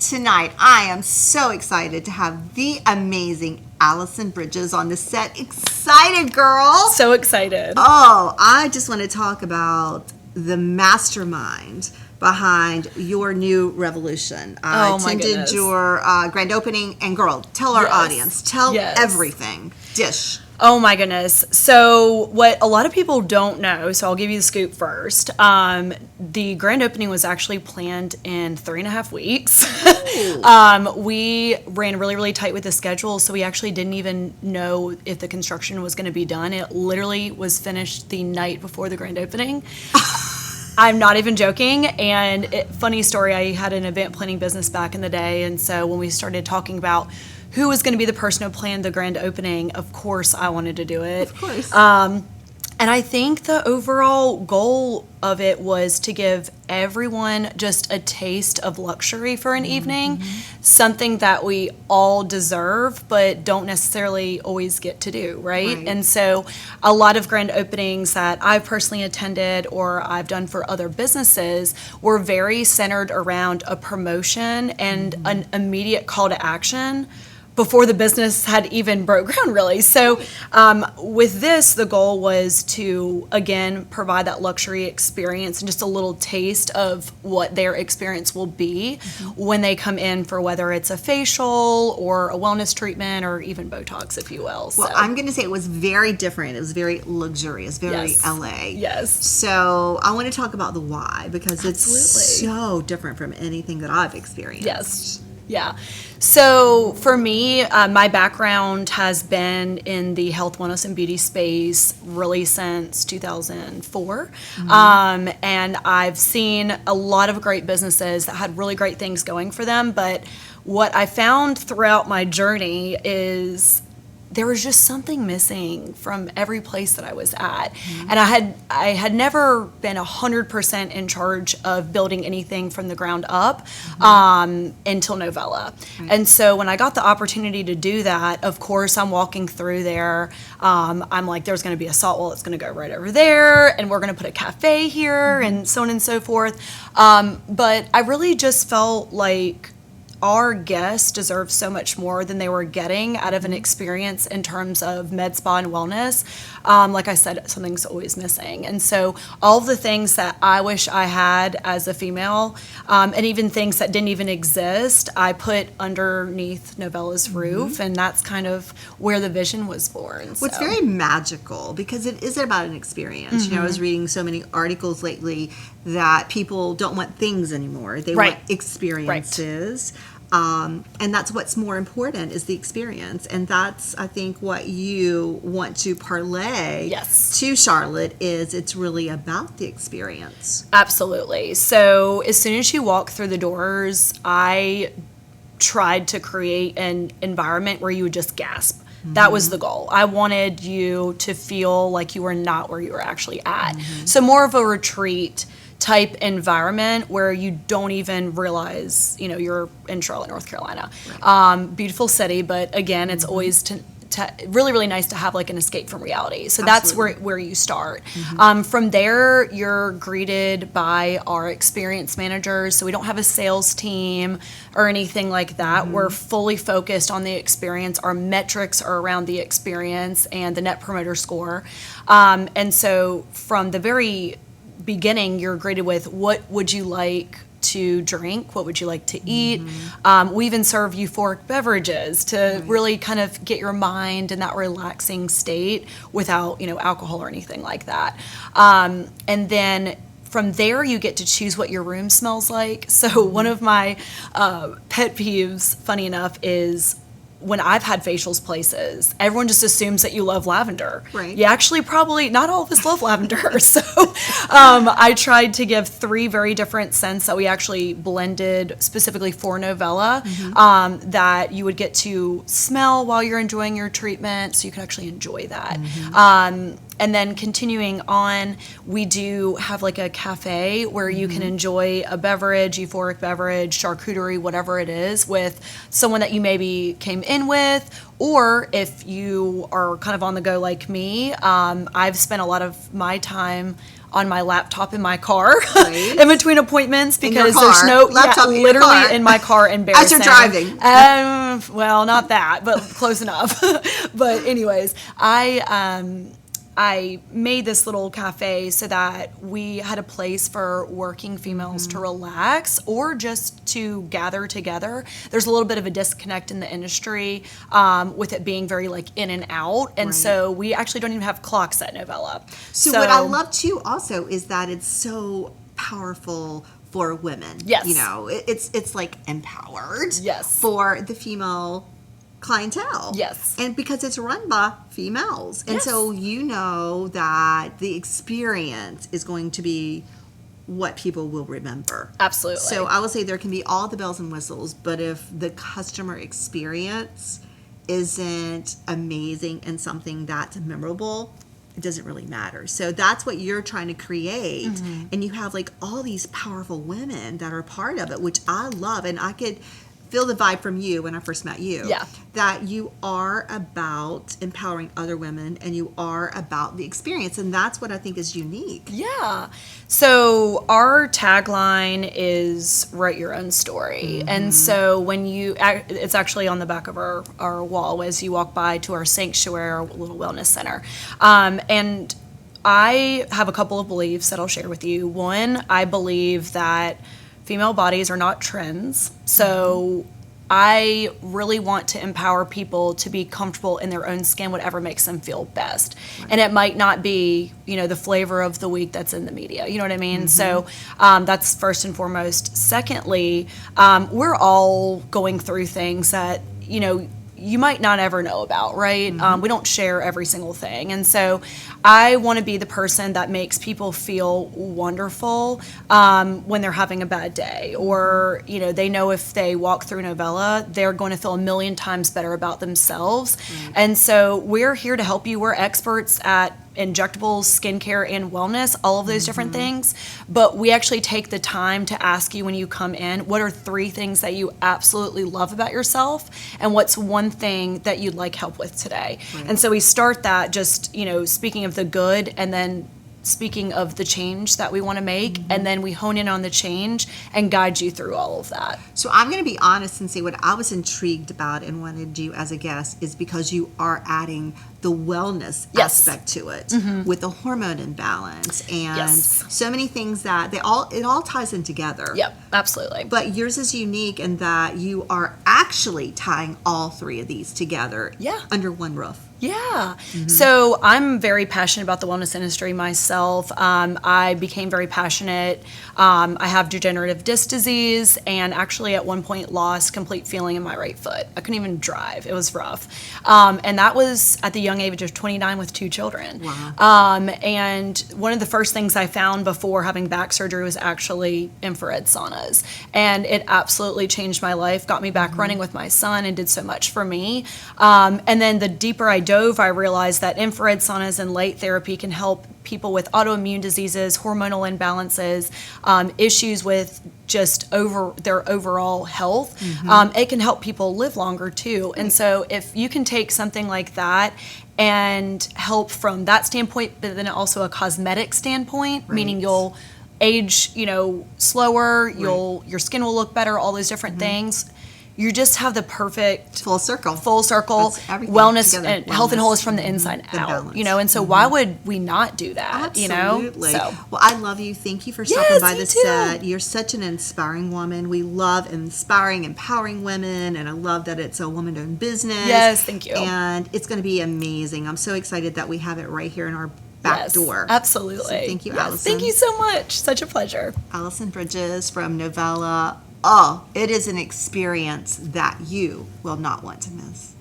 tonight I am so excited to have the amazing Allison Bridges on the set. Excited, girl. So excited. Oh, I just want to talk about the mastermind behind your new revolution. I attended your grand opening, and girl, tell our audience, tell everything. Dish. Oh my goodness. So what a lot of people don't know, so I'll give you the scoop first. The grand opening was actually planned in 3.5 weeks. We ran really, really tight with the schedule, so we actually didn't even know if the construction was going to be done. It literally was finished the night before the grand opening. I'm not even joking. And funny story, I had an event planning business back in the day, and so when we started talking about who was going to be the person who planned the grand opening, of course I wanted to do it. Of course. And I think the overall goal of it was to give everyone just a taste of luxury for an evening, something that we all deserve but don't necessarily always get to do, right? And so a lot of grand openings that I've personally attended or I've done for other businesses were very centered around a promotion and an immediate call to action before the business had even broke ground, really. So with this, the goal was to, again, provide that luxury experience and just a little taste of what their experience will be when they come in for whether it's a facial or a wellness treatment or even Botox, if you will. Well, I'm going to say it was very different. It was very luxurious, very LA. Yes. So I want to talk about the why, because it's so different from anything that I've experienced. Yes. Yeah. So for me, my background has been in the health, wellness, and beauty space really since 2004. And I've seen a lot of great businesses that had really great things going for them. But what I found throughout my journey is there was just something missing from every place that I was at. And I had never been 100% in charge of building anything from the ground up until Novella. And so when I got the opportunity to do that, of course, I'm walking through there. I'm like, there's going to be a salt wall that's going to go right over there, and we're going to put a cafe here, and so on and so forth. But I really just felt like our guests deserve so much more than they were getting out of an experience in terms of med spa and wellness. Like I said, something's always missing. And so all of the things that I wish I had as a female, and even things that didn't even exist, I put underneath Novella's roof, and that's kind of where the vision was born. Well, it's very magical because it is about an experience. You know, I was reading so many articles lately that people don't want things anymore. They want experiences. And that's what's more important is the experience. And that's, I think, what you want to parlay to Charlotte is it's really about the experience. Absolutely. So as soon as you walk through the doors, I tried to create an environment where you would just gasp. That was the goal. I wanted you to feel like you were not where you were actually at. So more of a retreat type environment where you don't even realize, you know, you're in Charlotte, North Carolina. Beautiful city, but again, it's always really, really nice to have like an escape from reality. So that's where you start. From there, you're greeted by our experience managers. So we don't have a sales team or anything like that. We're fully focused on the experience. Our metrics are around the experience and the Net Promoter Score. And so from the very beginning, you're greeted with what would you like to drink, what would you like to eat. We even serve euphoric beverages to really kind of get your mind in that relaxing state without, you know, alcohol or anything like that. And then from there, you get to choose what your room smells like. So one of my pet peeves, funny enough, is when I've had facials places, everyone just assumes that you love lavender. You actually probably, not all of us love lavender. So I tried to give 3 very different scents that we actually blended specifically for Novella that you would get to smell while you're enjoying your treatment, so you could actually enjoy that. And then continuing on, we do have like a cafe where you can enjoy a beverage, euphoric beverage, charcuterie, whatever it is, with someone that you maybe came in with, or if you are kind of on the go like me, I've spent a lot of my time on my laptop in my car Right. in between appointments because car. there's no Laptop in your literally car. in my car. Embarrassing. As you're driving. Well, not that, but close enough. But anyways, I made this little cafe so that we had a place for working females to relax or just to gather together. There's a little bit of a disconnect in the industry with it being very like in and out. And Right. so we actually don't even have clocks at Novella. So what I love too also is that it's so powerful for women. Yes. You know, it's like empowered. Yes. For the female clientele. Yes. And because it's run by females. And Yes. so you know that the experience is going to be what people will remember. Absolutely. So I will say there can be all the bells and whistles, but if the customer experience isn't amazing and something that's memorable, it doesn't really matter. So that's what you're trying to create. Mm-hmm. And you have like all these powerful women that are part of it, which I love. And I could feel the vibe from you when I first met you. Yeah. That you are about empowering other women and you are about the experience. And that's what I think is unique. Yeah. So our tagline is write your own story. And so when it's actually on the back of our wall as you walk by to our sanctuary, our little wellness center. And I have a couple of beliefs that I'll share with you. One, I believe that female bodies are not trends. So I really want to empower people to be comfortable in their own skin, whatever makes them feel best. Right. And it might not be, the flavor of the week that's in the media. You know what I mean? So that's first and foremost. Secondly, we're all going through things that, you might not ever know about, right? We don't share every single thing. And so I want to be the person that makes people feel wonderful when they're having a bad day. Or, they know if they walk through Novella, they're going to feel a million times better about themselves. And so we're here to help you. We're experts at injectables, skincare, and wellness, all of those different things. But we actually take the time to ask you when you come in, what are 3 things that you absolutely love about yourself? And what's one thing that you'd like help with today? Right. And so we start that just, speaking of the good and then speaking of the change that we want to make, and then we hone in on the change and guide you through all of that. So I'm going to be honest and say what I was intrigued about and wanted you as a guest is because you are adding the wellness aspect to it with the hormone imbalance and so many things that it all ties in together. Yep, absolutely. But yours is unique in that you are actually tying all 3 of these together under one roof. Yeah. So I'm very passionate about the wellness industry myself. I became very passionate. I have degenerative disc disease and actually at one point lost complete feeling in my right foot. I couldn't even drive. It was rough. And that was at the young age of 29 with 2 children. Wow. And one of the first things I found before having back surgery was actually infrared saunas. And it absolutely changed my life, got me back running with my son and did so much for me. And then the deeper I dove, I realized that infrared saunas and light therapy can help people with autoimmune diseases, hormonal imbalances, issues with just their overall health. It can help people live longer too. And so if you can take something like that and help from that standpoint, but then also a cosmetic standpoint, meaning you'll age, slower, your skin will look better, all those different things. You just have the perfect full circle wellness and health and wholeness from the inside out, and so why would we not do that? Absolutely. So. Well, I love you. Thank you for stopping by the set. You're such an inspiring woman. We love inspiring, empowering women, and I love that it's a woman-owned business. Yes, thank you. And it's going to be amazing. I'm so excited that we have it right here in our back door. Absolutely. So thank you, Allison. Thank you so much. Such a pleasure. Allison Bridges from Novella. Oh, it is an experience that you will not want to miss.